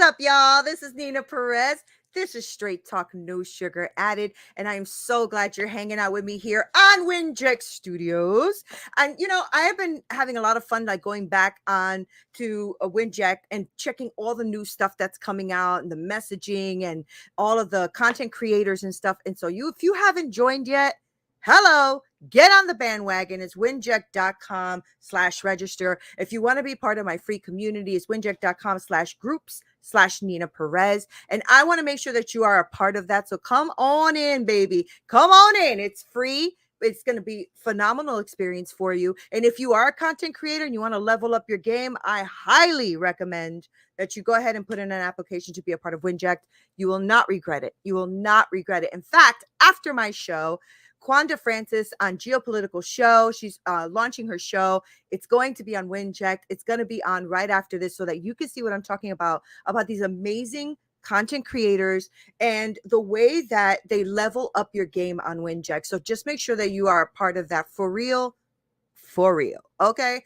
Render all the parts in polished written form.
up, y'all? This is Neena Perez. This is Straight Talk, No Sugar Added, and I am so glad you're hanging out with me here on 𝘾𝙧𝙘 Studios. And I have been having a lot of fun, like going back on to a 𝘾𝙧𝙘 and checking all the new stuff that's coming out and the messaging and all of the content creators and stuff. And so if you haven't joined yet, hello, get on the bandwagon. It's 𝘾𝙧𝙘.com/register. If you want to be part of my free community, it's 𝘾𝙧𝙘.com/groups/Neena Perez. And I want to make sure that you are a part of that. So come on in, baby. Come on in. It's free. It's going to be a phenomenal experience for you. And if you are a content creator and you want to level up your game, I highly recommend that you go ahead and put in an application to be a part of 𝘾𝙧𝙘. You will not regret it. You will not regret it. In fact, after my show, Quanda Francis on Geopolitical Show. She's launching her show. It's going to be on 𝘾𝙧𝙘. It's going to be on right after this so that you can see what I'm talking about these amazing content creators and the way that they level up your game on 𝘾𝙧𝙘. So just make sure that you are a part of that for real. For real. Okay.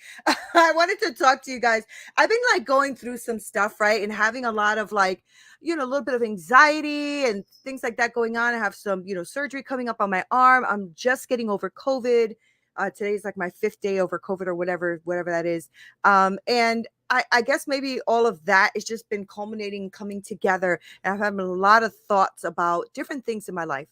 I wanted to talk to you guys. I've been like going through some stuff, right? And having a lot of like, a little bit of anxiety and things like that going on. I have some, surgery coming up on my arm. I'm just getting over COVID. Today's like my 5th day over COVID or whatever that is. And I guess maybe all of that has just been culminating, coming together. And I've had a lot of thoughts about different things in my life.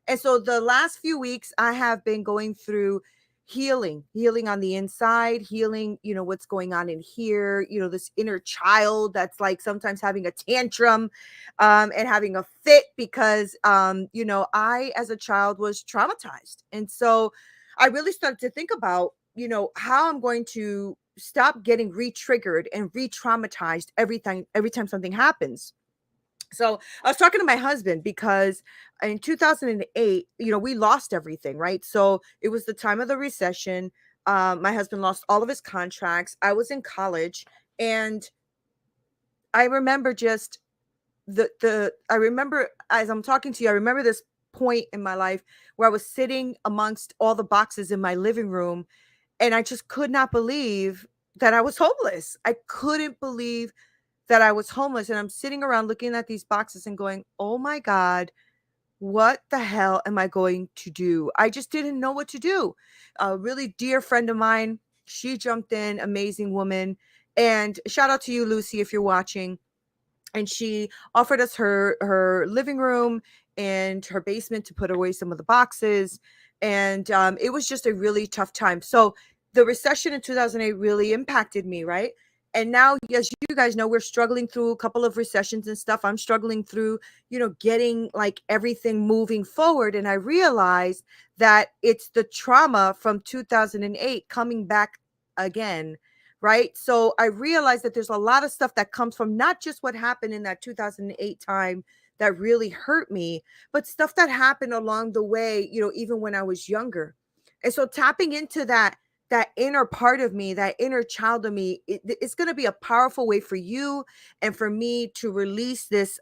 And so the last few weeks I have been going through healing on the inside, healing, what's going on in here, this inner child that's like sometimes having a tantrum and having a fit because, I, as a child, was traumatized. And so I really started to think about, how I'm going to stop getting re-triggered and re-traumatized every time something happens. So I was talking to my husband because in 2008, we lost everything, right? So it was the time of the recession. My husband lost all of his contracts. I was in college, and I remember just I remember as I'm talking to you, I remember this point in my life where I was sitting amongst all the boxes in my living room, and I just could not believe that I was homeless. I couldn't believe that I was homeless. And I'm sitting around looking at these boxes and going, oh my God, what the hell am I going to do? I just didn't know what to do. A really dear friend of mine, she jumped in, amazing woman. And shout out to you, Lucy, if you're watching. And she offered us her living room and her basement to put away some of the boxes. And it was just a really tough time. So the recession in 2008 really impacted me, right? And now, as you guys know, we're struggling through a couple of recessions and stuff. I'm struggling through, getting like everything moving forward. And I realized that it's the trauma from 2008 coming back again, right? So I realized that there's a lot of stuff that comes from not just what happened in that 2008 time that really hurt me, but stuff that happened along the way, even when I was younger. And so tapping into that inner part of me, that inner child of me, it's going to be a powerful way for you and for me to release this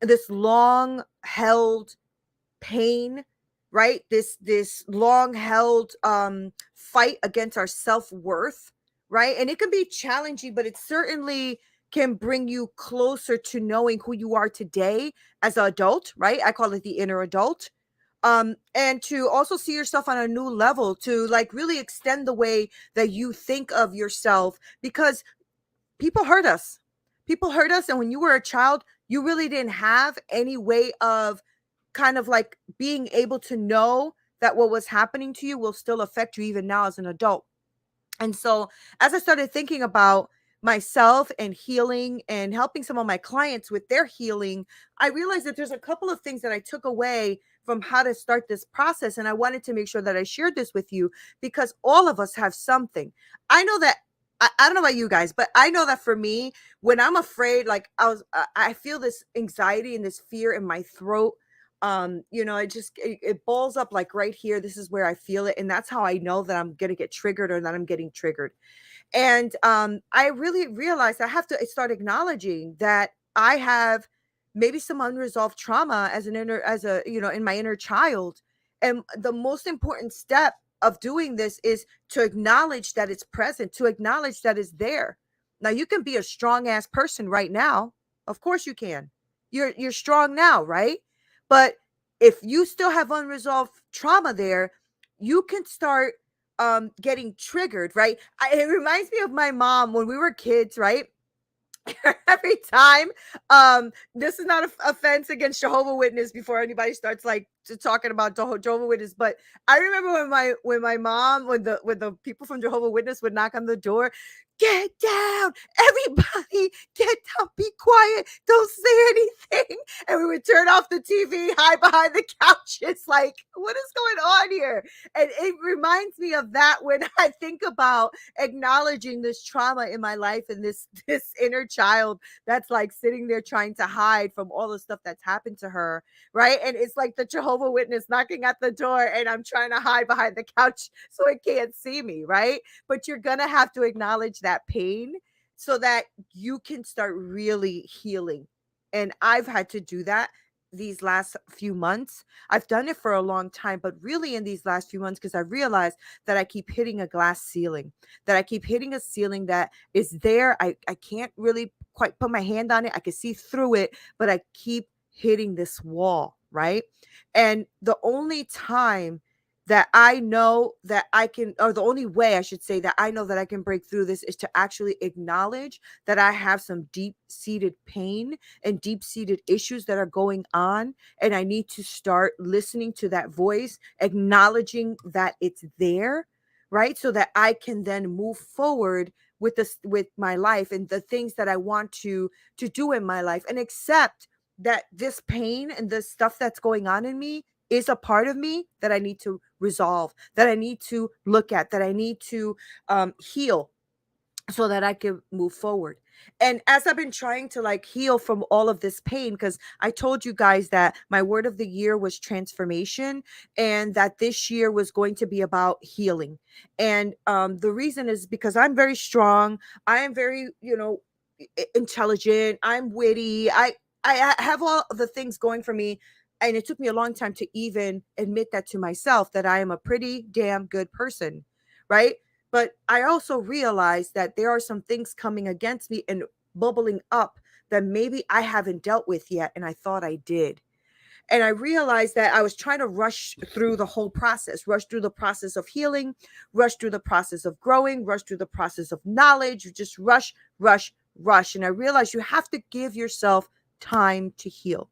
this long held pain, right? This long held fight against our self-worth, right? And it can be challenging, but it certainly can bring you closer to knowing who you are today as an adult, right? I call it the inner adult. And to also see yourself on a new level, to like really extend the way that you think of yourself, because people hurt us. People hurt us. And when you were a child, you really didn't have any way of kind of like being able to know that what was happening to you will still affect you even now as an adult. And so as I started thinking about myself and healing and helping some of my clients with their healing, I realized that there's a couple of things that I took away from how to start this process. And I wanted to make sure that I shared this with you because all of us have something. I know that, I don't know about you guys, but I know that for me, when I'm afraid, like I feel this anxiety and this fear in my throat. It balls up like right here. This is where I feel it. And that's how I know that I'm going to get triggered or that I'm getting triggered. And I really realized I have to start acknowledging that I have maybe some unresolved trauma in my inner child. And the most important step of doing this is to acknowledge that it's present, to acknowledge that it's there. Now you can be a strong ass person right now. Of course you can. You're strong now, right? But if you still have unresolved trauma there, you can start getting triggered, right? It reminds me of my mom when we were kids, right? Every time, this is not a offense against Jehovah Witness before anybody starts like talking about Jehovah Witness, but I remember when my mom, when the people from Jehovah Witness would knock on the door, get down, everybody, get down, be quiet, don't say anything, and we would turn off the TV, hide behind the couches, like, what is going on here? And it reminds me of that when I think about acknowledging this trauma in my life and this inner child that's like sitting there trying to hide from all the stuff that's happened to her, right? And it's like the Jehovah Witness knocking at the door and I'm trying to hide behind the couch so it can't see me, right? But you're gonna have to acknowledge that pain so that you can start really healing. And I've had to do that these last few months. I've done it for a long time, but really in these last few months, because I realized that I keep hitting a glass ceiling, that I keep hitting a ceiling that is there. I can't really quite put my hand on it. I can see through it, but I keep hitting this wall, right? And the only time that I know that I can, or the only way I should say that I know that I can break through this is to actually acknowledge that I have some deep seated pain and deep seated issues that are going on. And I need to start listening to that voice, acknowledging that it's there, right? So that I can then move forward with this, with my life and the things that I want to do in my life, and accept that this pain and this stuff that's going on in me is a part of me that I need to resolve, that I need to look at, that I need to heal so that I can move forward. And as I've been trying to like heal from all of this pain, because I told you guys that my word of the year was transformation and that this year was going to be about healing. And the reason is because I'm very strong. I am very, intelligent. I'm witty. I have all of the things going for me. And it took me a long time to even admit that to myself, that I am a pretty damn good person, right? But I also realized that there are some things coming against me and bubbling up that maybe I haven't dealt with yet. And I thought I did. And I realized that I was trying to rush through the whole process, rush through the process of healing, rush through the process of growing, rush through the process of knowledge, just rush, rush, rush. And I realized you have to give yourself time to heal.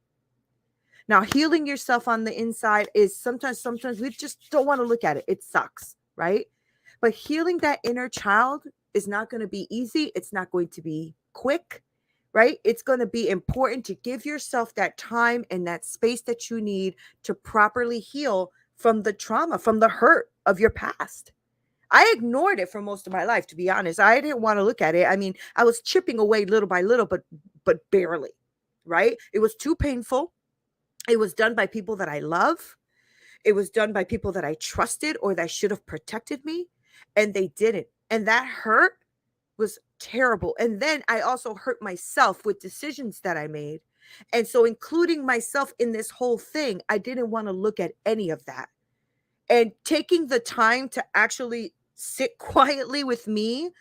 Now, healing yourself on the inside is sometimes we just don't want to look at it. It sucks, right? But healing that inner child is not going to be easy. It's not going to be quick, right? It's going to be important to give yourself that time and that space that you need to properly heal from the trauma, from the hurt of your past. I ignored it for most of my life, to be honest. I didn't want to look at it. I mean, I was chipping away little by little, but barely, right? It was too painful. It was done by people that I love. It was done by people that I trusted or that should have protected me, and they didn't. And that hurt was terrible. And then I also hurt myself with decisions that I made. And so, including myself in this whole thing, I didn't want to look at any of that. And taking the time to actually sit quietly with me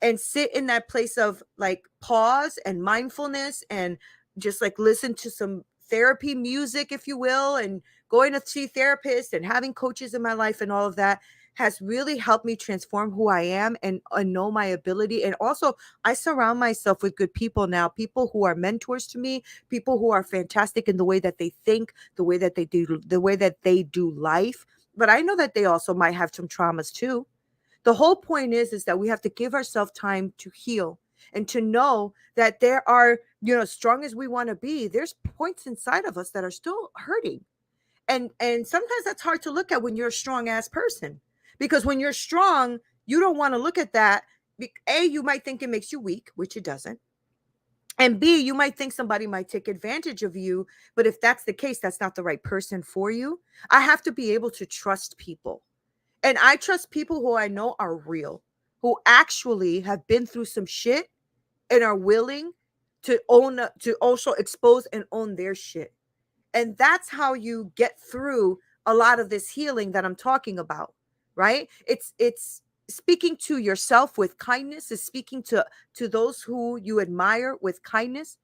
and sit in that place of like pause and mindfulness and just like listen to some therapy music, if you will, and going to see therapists and having coaches in my life and all of that has really helped me transform who I am and know my ability. And also, I surround myself with good people now, people who are mentors to me, people who are fantastic in the way that they think, the way that they do life. But I know that they also might have some traumas too. The whole point is that we have to give ourselves time to heal and to know that there are, strong as we want to be, there's points inside of us that are still hurting. And sometimes that's hard to look at when you're a strong ass person, because when you're strong, you don't want to look at that. A, you might think it makes you weak, which it doesn't. And B, you might think somebody might take advantage of you. But if that's the case, that's not the right person for you. I have to be able to trust people. And I trust people who I know are real, who actually have been through some shit and are willing to also expose and own their shit. And that's how you get through a lot of this healing that I'm talking about, right? It's speaking to yourself with kindness, is speaking to those who you admire with kindness.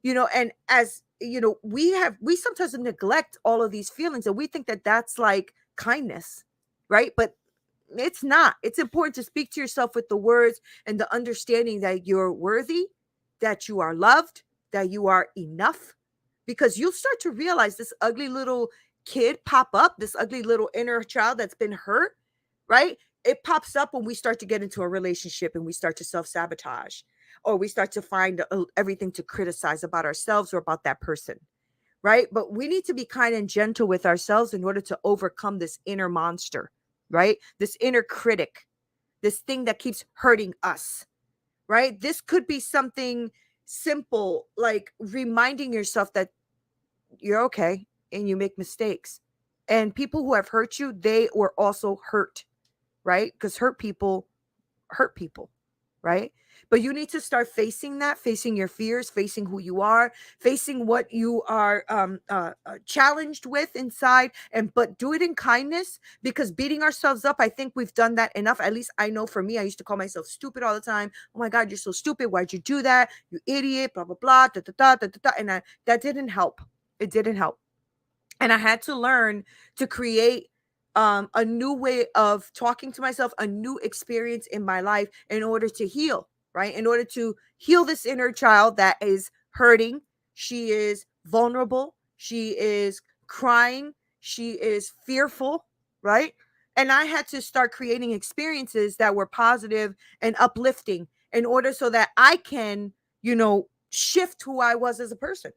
And as we sometimes neglect all of these feelings, and we think that that's like kindness, right? But it's not. It's important to speak to yourself with the words and the understanding that you're worthy, that you are loved, that you are enough, because you'll start to realize this ugly little kid pop up, this ugly little inner child that's been hurt, right? It pops up when we start to get into a relationship and we start to self-sabotage, or we start to find everything to criticize about ourselves or about that person, right? But we need to be kind and gentle with ourselves in order to overcome this inner monster, right? This inner critic, this thing that keeps hurting us, right? This could be something simple, like reminding yourself that you're okay and you make mistakes. And people who have hurt you, they were also hurt, right? Because hurt people, right? But you need to start facing that, facing your fears, facing who you are, facing what you are challenged with inside, but do it in kindness, because beating ourselves up, I think we've done that enough. At least I know for me, I used to call myself stupid all the time. Oh my God, you're so stupid. Why'd you do that? You idiot, blah, blah, blah, da, da, da, da, da, da. And that didn't help. It didn't help. And I had to learn to create a new way of talking to myself, a new experience in my life in order to heal, right? In order to heal this inner child that is hurting. She is vulnerable. She is crying. She is fearful, right? And I had to start creating experiences that were positive and uplifting in order so that I can, shift who I was as a person.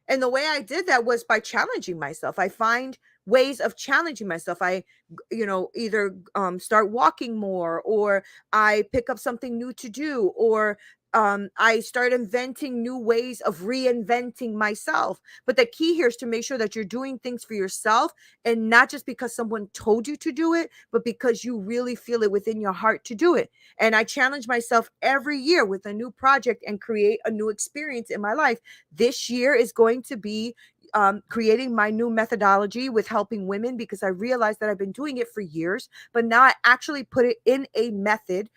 And the way I did that was by challenging myself. I find ways of challenging myself. I, either start walking more, or I pick up something new to do, or I start inventing new ways of reinventing myself. But the key here is to make sure that you're doing things for yourself, and not just because someone told you to do it, but because you really feel it within your heart to do it. And I challenge myself every year with a new project and create a new experience in my life. This year is going to be creating my new methodology with helping women, because I realized that I've been doing it for years, but now I actually put it in a method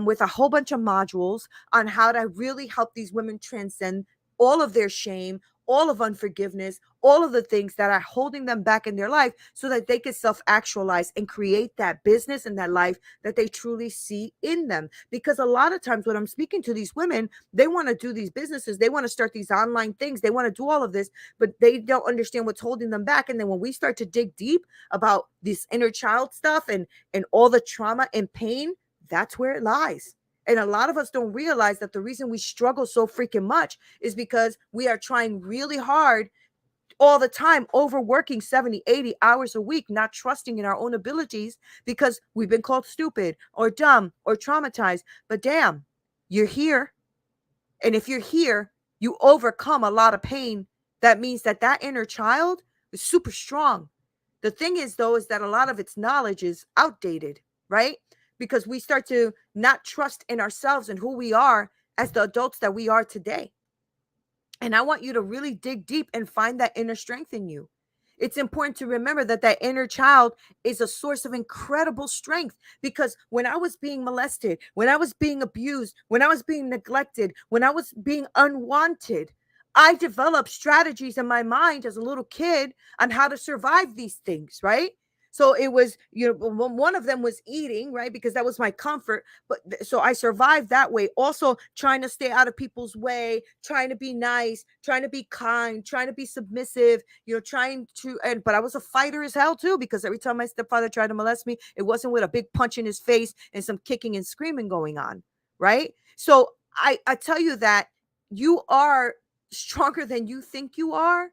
with a whole bunch of modules on how to really help these women transcend all of their shame, all of unforgiveness, all of the things that are holding them back in their life, so that they can self-actualize and create that business and that life that they truly see in them. Because a lot of times when I'm speaking to these women, they want to do these businesses, they want to start these online things, they want to do all of this, but they don't understand what's holding them back. And then when we start to dig deep about this inner child stuff and all the trauma and pain, that's where it lies. And a lot of us don't realize that the reason we struggle so freaking much is because we are trying really hard all the time, overworking 70, 80 hours a week, not trusting in our own abilities, because we've been called stupid or dumb or traumatized. But damn, you're here. And if you're here, you overcome a lot of pain. That means that inner child is super strong. The thing is, though, is that a lot of its knowledge is outdated, right? Because we start to not trust in ourselves and who we are as the adults that we are today. And I want you to really dig deep and find that inner strength in you. It's important to remember that inner child is a source of incredible strength, because when I was being molested, when I was being abused, when I was being neglected, when I was being unwanted, I developed strategies in my mind as a little kid on how to survive these things, right? So it was, one of them was eating, right? Because that was my comfort. But so I survived that way. Also trying to stay out of people's way, trying to be nice, trying to be kind, trying to be submissive, but I was a fighter as hell too, because every time my stepfather tried to molest me, it wasn't with a big punch in his face and some kicking and screaming going on, right? So I tell you that you are stronger than you think you are.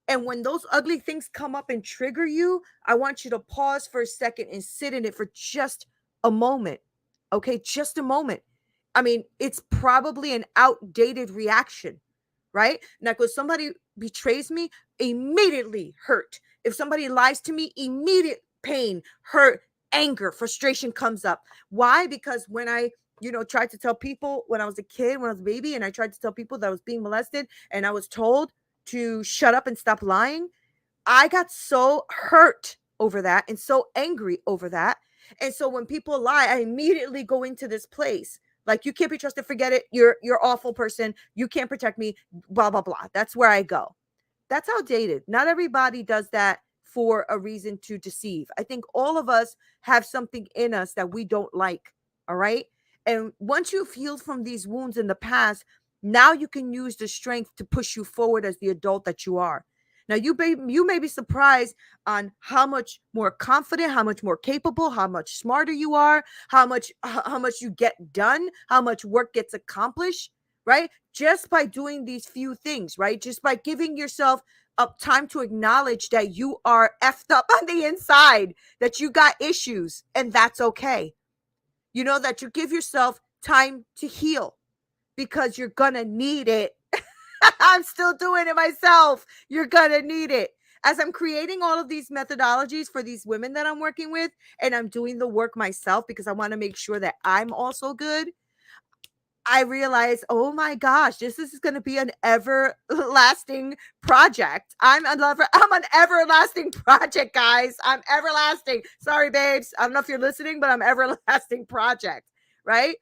And when those ugly things come up and trigger you, I want you to pause for a second and sit in it for just a moment. Okay, just a moment. I mean, it's probably an outdated reaction, right? Now, because somebody betrays me, immediately hurt. If somebody lies to me, immediate pain, hurt, anger, frustration comes up. Why? Because when I tried to tell people when I was a kid, when I was a baby, and I tried to tell people that I was being molested, and I was told to shut up and stop lying, I got so hurt over that and so angry over that. And so when people lie, I immediately go into this place. Like, you can't be trusted, forget it. You're awful person. You can't protect me, blah, blah, blah. That's where I go. That's outdated. Not everybody does that for a reason to deceive. I think all of us have something in us that we don't like. All right. And once you've healed from these wounds in the past, now you can use the strength to push you forward as the adult that you are. Now, you may be surprised on how much more confident, how much more capable, how much smarter you are, how much you get done, how much work gets accomplished, right? Just by doing these few things, right? Just by giving yourself up time to acknowledge that you are effed up on the inside, that you got issues, and that's okay. You know, that you give yourself time to heal because you're gonna need it. I'm still doing it myself. You're gonna need it. As I'm creating all of these methodologies for these women that I'm working with, and I'm doing the work myself because I want to make sure that I'm also good, I realize, oh my gosh, this is going to be an everlasting project. I'm an everlasting project, guys. I'm everlasting. Sorry, babes. I don't know if you're listening, but I'm everlasting project, right?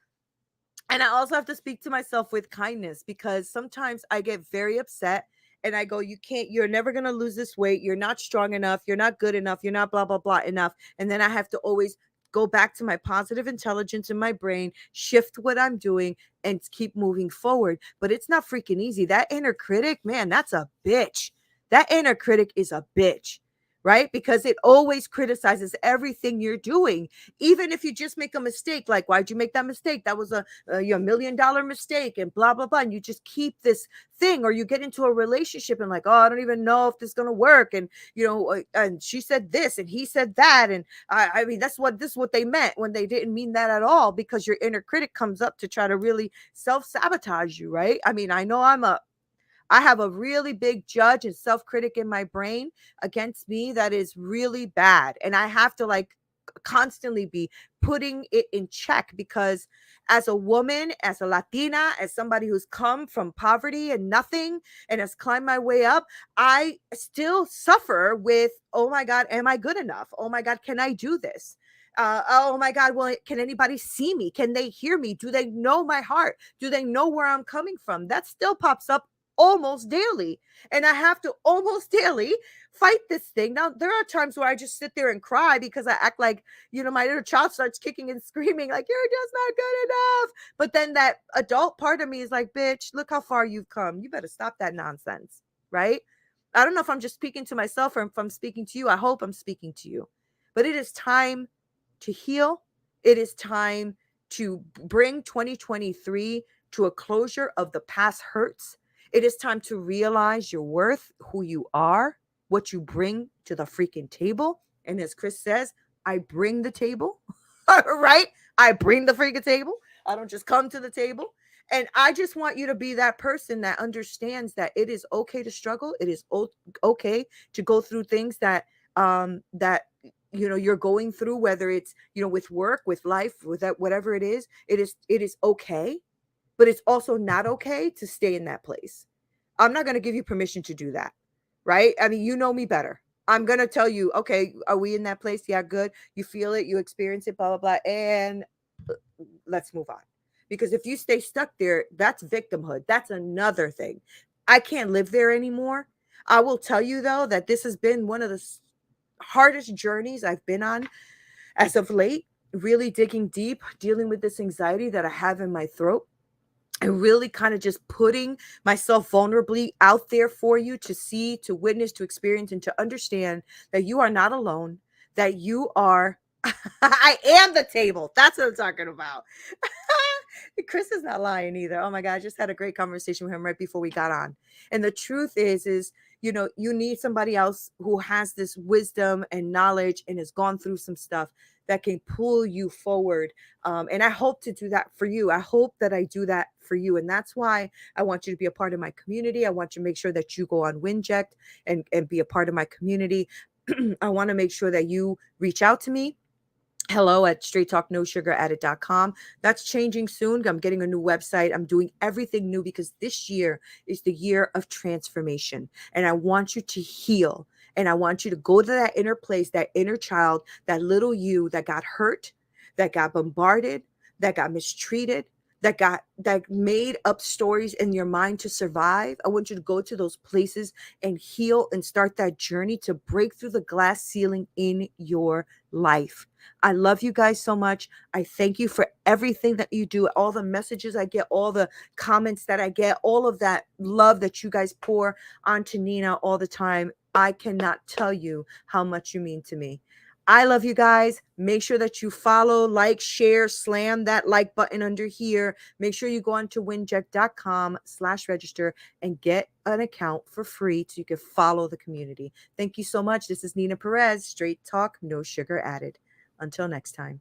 And I also have to speak to myself with kindness, because sometimes I get very upset and I go, you're never going to lose this weight. You're not strong enough. You're not good enough. You're not blah, blah, blah enough. And then I have to always go back to my positive intelligence in my brain, shift what I'm doing, and keep moving forward. But it's not freaking easy. That inner critic, man, that's a bitch. That inner critic is a bitch, right? Because it always criticizes everything you're doing. Even if you just make a mistake, like, why'd you make that mistake? That was a $1 million mistake, and blah, blah, blah. And you just keep this thing, or you get into a relationship and like, oh, I don't even know if this is going to work. And, and she said this and he said that. And I mean, this is what they meant when they didn't mean that at all, because your inner critic comes up to try to really self-sabotage you, right? I mean, I have a really big judge and self-critic in my brain against me that is really bad. And I have to constantly be putting it in check, because as a woman, as a Latina, as somebody who's come from poverty and nothing and has climbed my way up, I still suffer with, oh my God, am I good enough? Oh my God, can I do this? Oh my God, well, can anybody see me? Can they hear me? Do they know my heart? Do they know where I'm coming from? That still pops up almost daily. And I have to almost daily fight this thing. Now, there are times where I just sit there and cry because I act like, my inner child starts kicking and screaming like, you're just not good enough. But then that adult part of me is like, bitch, look how far you've come. You better stop that nonsense, right? I don't know if I'm just speaking to myself or if I'm speaking to you. I hope I'm speaking to you. But it is time to heal. It is time to bring 2023 to a closure of the past hurts. It is time to realize your worth, who you are, what you bring to the freaking table. And as Chris says, I bring the table, right? I bring the freaking table. I don't just come to the table. And I just want you to be that person that understands that it is okay to struggle. It is okay to go through things that you're going through, whether it's, with work, with life, with that, whatever it is okay. But it's also not okay to stay in that place. I'm not going to give you permission to do that, right? I mean, you know me better. I'm going to tell you, okay, are we in that place? Yeah, good. You feel it, you experience it, blah, blah, blah. And let's move on. Because if you stay stuck there, that's victimhood. That's another thing. I can't live there anymore. I will tell you, though, that this has been one of the hardest journeys I've been on as of late, really digging deep, dealing with this anxiety that I have in my throat. And really kind of just putting myself vulnerably out there for you to see, to witness, to experience, and to understand that you are not alone, that you are, I am the table. That's what I'm talking about. Chris is not lying either. Oh my God, I just had a great conversation with him right before we got on. And the truth is, you need somebody else who has this wisdom and knowledge and has gone through some stuff that can pull you forward. And I hope to do that for you. I hope that I do that for you. And that's why I want you to be a part of my community. I want you to make sure that you go on Winject and be a part of my community. I want to make sure that you reach out to me. Hello at straighttalknosugar@it.com. That's changing soon. I'm getting a new website. I'm doing everything new because this year is the year of transformation. And I want you to heal. And I want you to go to that inner place, that inner child, that little you that got hurt, that got bombarded, that got mistreated, that made up stories in your mind to survive. I want you to go to those places and heal and start that journey to break through the glass ceiling in your life. I love you guys so much. I thank you for everything that you do, all the messages I get, all the comments that I get, all of that love that you guys pour onto Neena all the time. I cannot tell you how much you mean to me. I love you guys. Make sure that you follow, like, share, slam that like button under here. Make sure you go on to winject.com/register and get an account for free so you can follow the community. Thank you so much. This is Neena Perez, straight talk, no sugar added. Until next time.